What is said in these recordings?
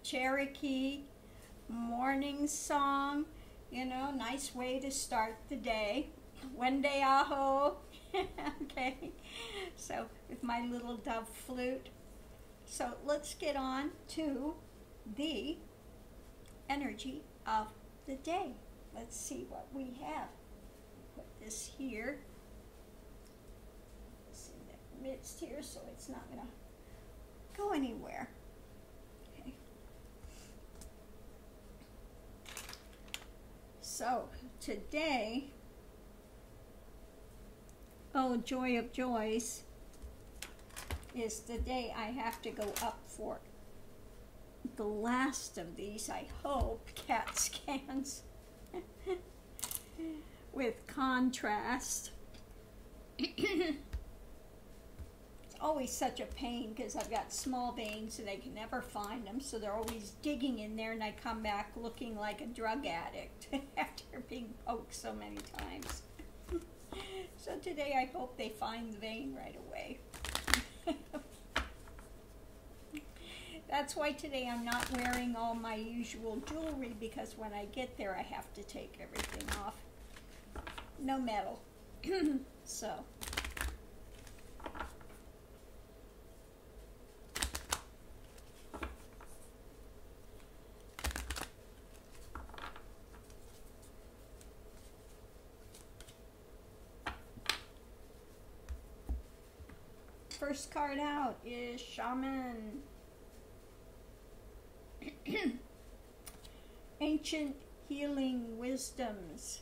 Cherokee morning song. You know, nice way to start the day. Wende aho. Okay, so with my little dove flute. So let's get on to the energy of the day. Let's see what we have. Put this here. It's in the midst here, so it's not going to go anywhere. Okay. So today, oh, joy of joys, is the day I have to go up for the last of these, I hope, CAT scans with contrast. It's always such a pain because I've got small veins and they can never find them, so they're always digging in there, and I come back looking like a drug addict after being poked so many times. So today I hope they find the vein right away. That's why today I'm not wearing all my usual jewelry, because when I get there I have to take everything off. No metal. So. First card out is Shaman. Ancient healing wisdoms.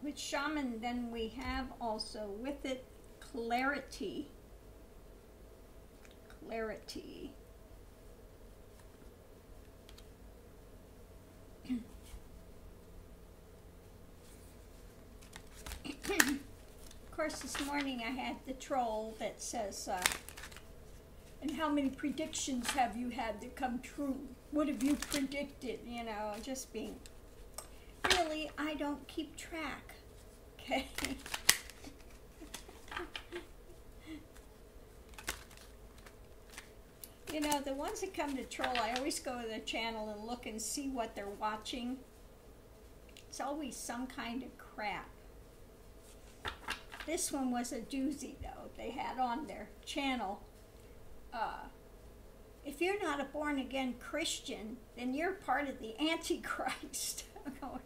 With Shaman, then we have also with it clarity. Clarity. Of course, this morning I had the troll that says, and how many predictions have you had that come true? What have you predicted? You know, just being, really, I don't keep track. Okay. You know, the ones that come to troll, I always go to the channel and look and see what they're watching. It's always some kind of crap. This one was a doozy, though. They had on their channel, if you're not a born-again Christian, then you're part of the Antichrist.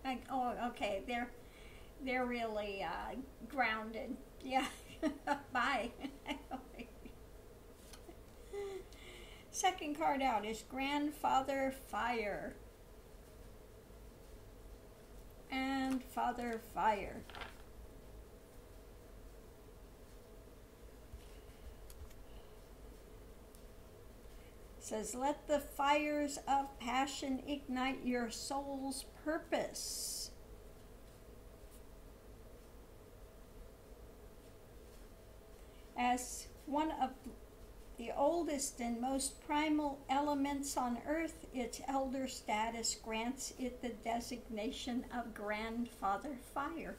Like, oh, okay, they're really grounded. Yeah, bye. Second card out is Grandfather Fire. And Father Fire. Says, let the fires of passion ignite your soul's purpose. As one of the oldest and most primal elements on Earth, its elder status grants it the designation of Grandfather Fire.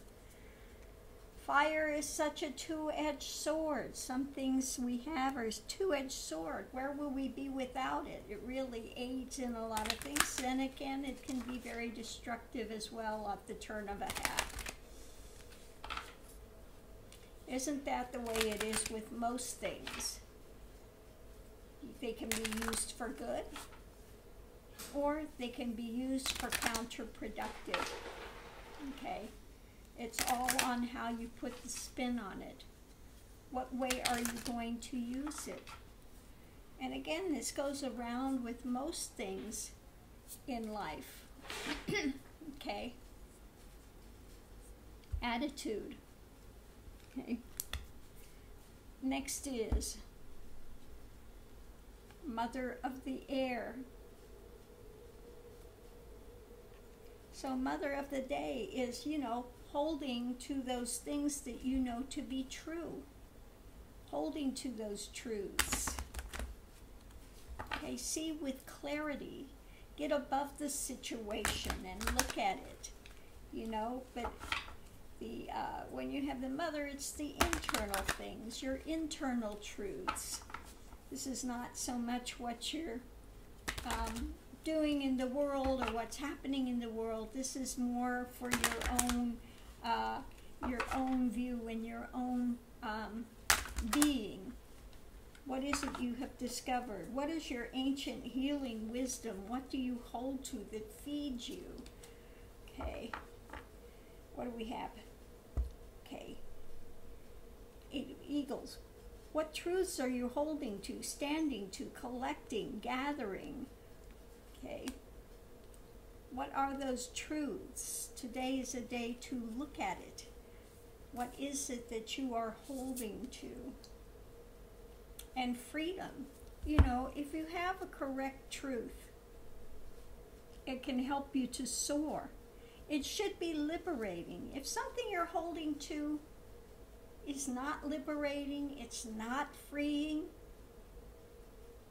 Fire is such a two-edged sword. Some things we have are a two-edged sword. Where will we be without it? It really aids in a lot of things. Then again, it can be very destructive as well at the turn of a hat. Isn't that the way it is with most things? They can be used for good, or they can be used for counterproductive. Okay? It's all on how you put the spin on it. What way are you going to use it? And again, this goes around with most things in life. Okay? Attitude. Okay? Next is Mother of the Air. So Mother of the Day is, you know, holding to those things that you know to be true. Holding to those truths. Okay, see with clarity. Get above the situation and look at it. You know, but the when you have the Mother, it's the internal things, your internal truths. This is not so much what you're doing in the world or what's happening in the world. This is more for your own view and your own being. What is it you have discovered? What is your ancient healing wisdom? What do you hold to that feeds you? Okay. What do we have? Okay. Eagles. What truths are you holding to, standing to, collecting, gathering? Okay. What are those truths? Today is a day to look at it. What is it that you are holding to? And freedom. You know, if you have a correct truth, it can help you to soar. It should be liberating. If something you're holding to is not liberating, it's not freeing,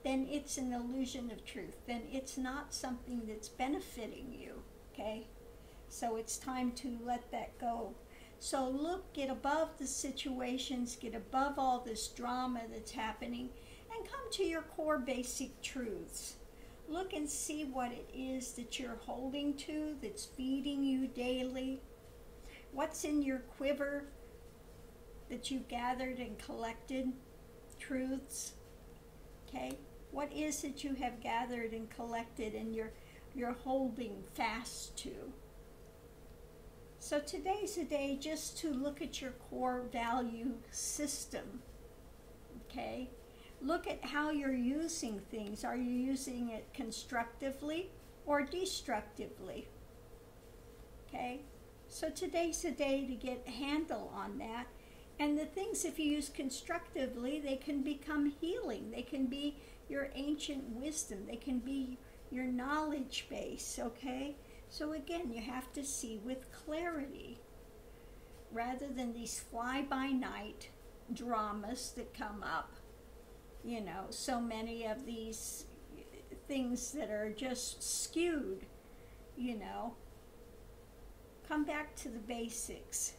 then it's an illusion of truth. Then it's not something that's benefiting you, okay? So it's time to let that go. So look, get above the situations, get above all this drama that's happening, and come to your core basic truths. Look and see what it is that you're holding to, that's feeding you daily. What's in your quiver that you've gathered and collected? Truths. Okay? What is it you have gathered and collected and you're holding fast to? So today's a day just to look at your core value system. Okay? Look at how you're using things. Are you using it constructively or destructively? Okay? So today's a day to get a handle on that. And the things, if you use constructively, they can become healing. They can be your ancient wisdom. They can be your knowledge base, okay? So again, you have to see with clarity rather than these fly-by-night dramas that come up. You know, so many of these things that are just skewed, you know. Come back to the basics.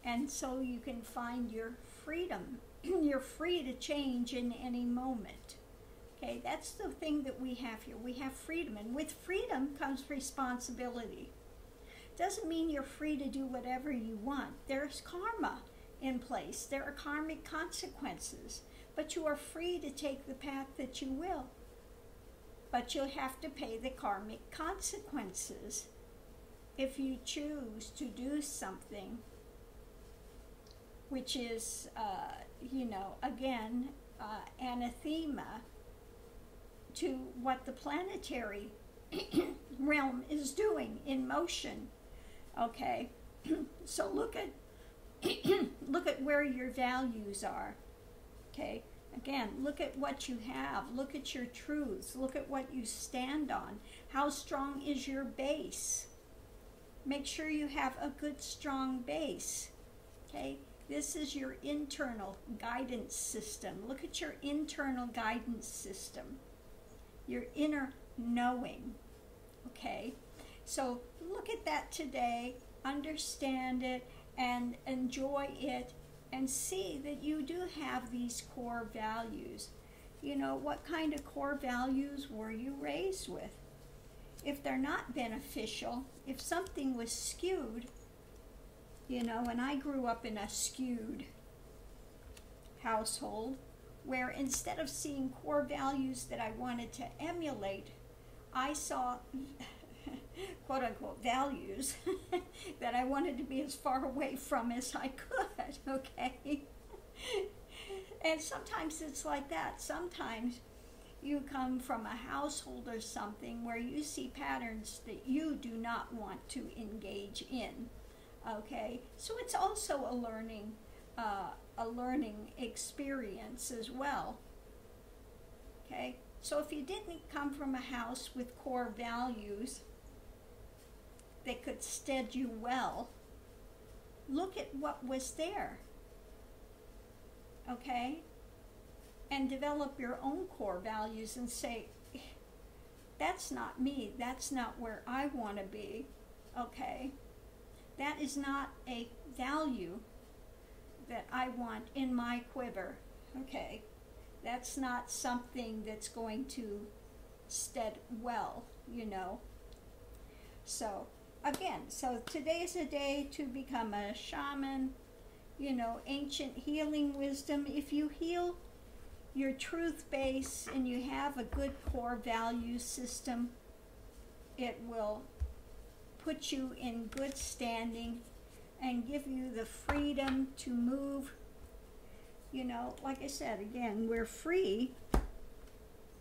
And so you can find your freedom. You're free to change in any moment. Okay, that's the thing that we have here. We have freedom, and with freedom comes responsibility. Doesn't mean you're free to do whatever you want. There's karma in place. There are karmic consequences, but you are free to take the path that you will. But you'll have to pay the karmic consequences if you choose to do something which is, you know, again, anathema to what the planetary realm is doing in motion. Okay, so look at look at where your values are. Okay, again, look at what you have. Look at your truths. Look at what you stand on. How strong is your base? Make sure you have a good, strong base. Okay. This is your internal guidance system. Look at your internal guidance system, your inner knowing, okay? So look at that today, understand it, and enjoy it, and see that you do have these core values. You know, what kind of core values were you raised with? If they're not beneficial, if something was skewed, you know, and I grew up in a skewed household where instead of seeing core values that I wanted to emulate, I saw, quote unquote, values that I wanted to be as far away from as I could, okay? And sometimes it's like that. Sometimes you come from a household or something where you see patterns that you do not want to engage in. Okay, so it's also a learning experience as well. Okay, so if you didn't come from a house with core values, that could stead you well, look at what was there, okay? And develop your own core values and say, that's not me, that's not where I want to be, okay? That is not a value that I want in my quiver, okay? That's not something that's going to stead well, you know? So, again, so today's a day to become a shaman, you know, ancient healing wisdom. If you heal your truth base and you have a good core value system, it will put you in good standing and give you the freedom to move. You know, like I said, again, we're free.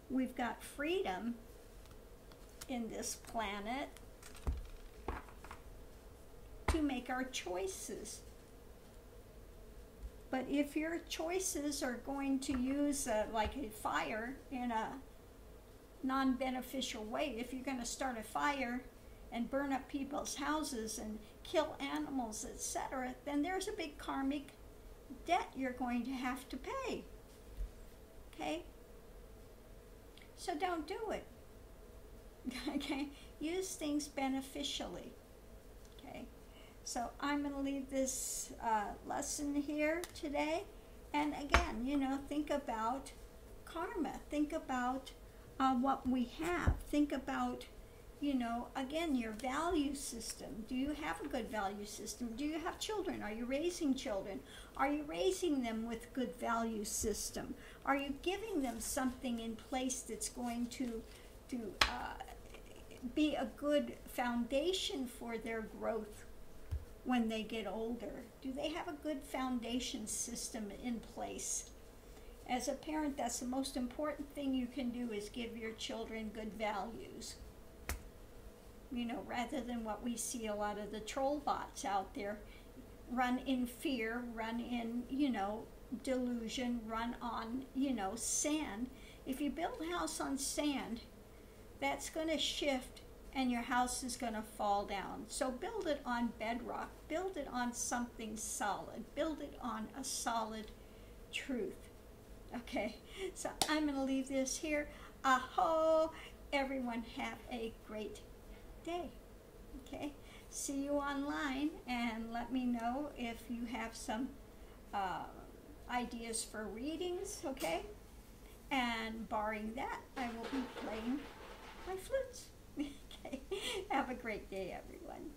We've got freedom in this planet to make our choices. But if your choices are going to use like a fire in a non-beneficial way, if you're going to start a fire and burn up people's houses and kill animals, etc., then there's a big karmic debt you're going to have to pay. Okay? So don't do it. Okay? Use things beneficially. Okay? So I'm going to leave this lesson here today. And again, you know, think about karma. Think about what we have. Think about, you know, again, your value system. Do you have a good value system? Do you have children? Are you raising children? Are you raising them with good value system? Are you giving them something in place that's going to be a good foundation for their growth when they get older? Do they have a good foundation system in place? As a parent, that's the most important thing you can do, is give your children good values. You know, rather than what we see a lot of the troll bots out there, run in fear, run in, you know, delusion, run on, you know, sand. If you build a house on sand, that's going to shift and your house is going to fall down. So build it on bedrock. Build it on something solid. Build it on a solid truth. Okay, so I'm going to leave this here. Aho! Everyone have a great day. Okay, see you online, and let me know if you have some ideas for readings, okay? And barring that, I will be playing my flutes. Okay, have a great day, everyone.